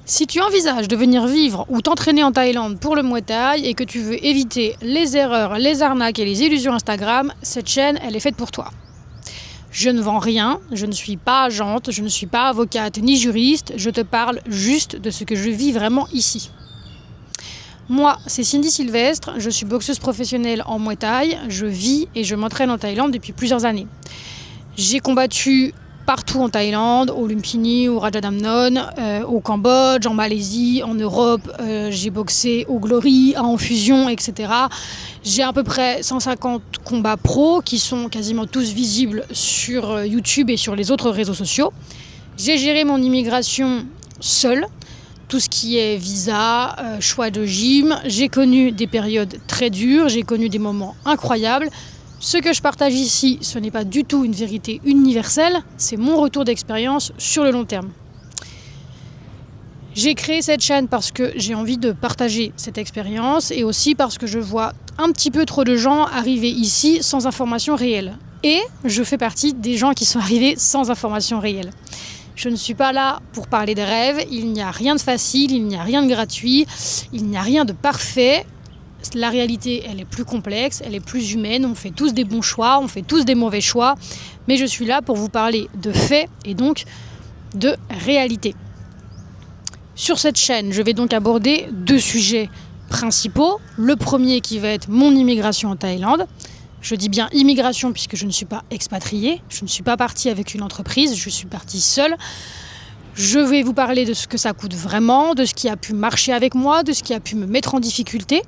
Si tu envisages de venir vivre ou t'entraîner en Thaïlande pour le Muay Thai et que tu veux éviter les erreurs, les arnaques et les illusions Instagram, cette chaîne, elle est faite pour toi. Je ne vends rien, je ne suis pas agente, je ne suis pas avocate ni juriste, je te parle juste de ce que je vis vraiment ici. Moi, c'est Cindy Sylvestre, je suis boxeuse professionnelle en Muay Thai, je vis et je m'entraîne en Thaïlande depuis plusieurs années. J'ai combattu partout en Thaïlande, au Lumpini, au Rajadamnon, au Cambodge, en Malaisie, en Europe. J'ai boxé au Glory, à Enfusion, etc. J'ai à peu près 150 combats pro qui sont quasiment tous visibles sur YouTube et sur les autres réseaux sociaux. J'ai géré mon immigration seule, tout ce qui est visa, choix de gym. J'ai connu des périodes très dures, j'ai connu des moments incroyables. Ce que je partage ici, ce n'est pas du tout une vérité universelle, c'est mon retour d'expérience sur le long terme. J'ai créé cette chaîne parce que j'ai envie de partager cette expérience et aussi parce que je vois un petit peu trop de gens arriver ici sans information réelle. Et je fais partie des gens qui sont arrivés sans information réelle. Je ne suis pas là pour parler de rêves, il n'y a rien de facile, il n'y a rien de gratuit, il n'y a rien de parfait. La réalité, elle est plus complexe, elle est plus humaine, on fait tous des bons choix, on fait tous des mauvais choix, mais je suis là pour vous parler de faits et donc de réalité. Sur cette chaîne, je vais donc aborder deux sujets principaux. Le premier qui va être mon immigration en Thaïlande. Je dis bien immigration puisque je ne suis pas expatriée, je ne suis pas partie avec une entreprise, je suis partie seule. Je vais vous parler de ce que ça coûte vraiment, de ce qui a pu marcher avec moi, de ce qui a pu me mettre en difficulté.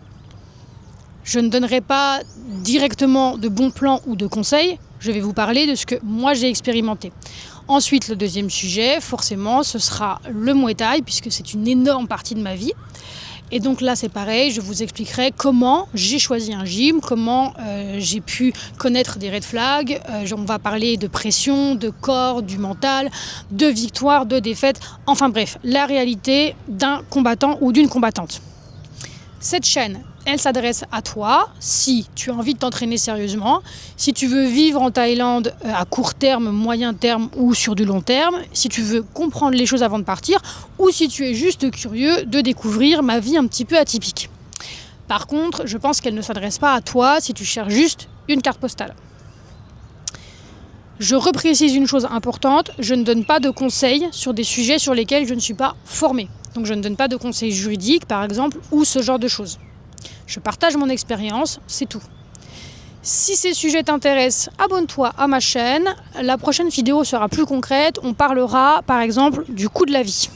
Je ne donnerai pas directement de bons plans ou de conseils, je vais vous parler de ce que moi j'ai expérimenté. Ensuite, le deuxième sujet, forcément, ce sera le Muay Thai, puisque c'est une énorme partie de ma vie. Et donc là, c'est pareil, je vous expliquerai comment j'ai choisi un gym, comment j'ai pu connaître des red flags. On va parler de pression, de corps, du mental, de victoire, de défaite. Enfin bref, la réalité d'un combattant ou d'une combattante. Cette chaîne, elle s'adresse à toi si tu as envie de t'entraîner sérieusement, si tu veux vivre en Thaïlande à court terme, moyen terme ou sur du long terme, si tu veux comprendre les choses avant de partir ou si tu es juste curieux de découvrir ma vie un petit peu atypique. Par contre, je pense qu'elle ne s'adresse pas à toi si tu cherches juste une carte postale. Je reprécise une chose importante, je ne donne pas de conseils sur des sujets sur lesquels je ne suis pas formée. Donc je ne donne pas de conseils juridiques par exemple ou ce genre de choses. Je partage mon expérience, c'est tout. Si ces sujets t'intéressent, abonne-toi à ma chaîne. La prochaine vidéo sera plus concrète. On parlera par exemple du coût de la vie.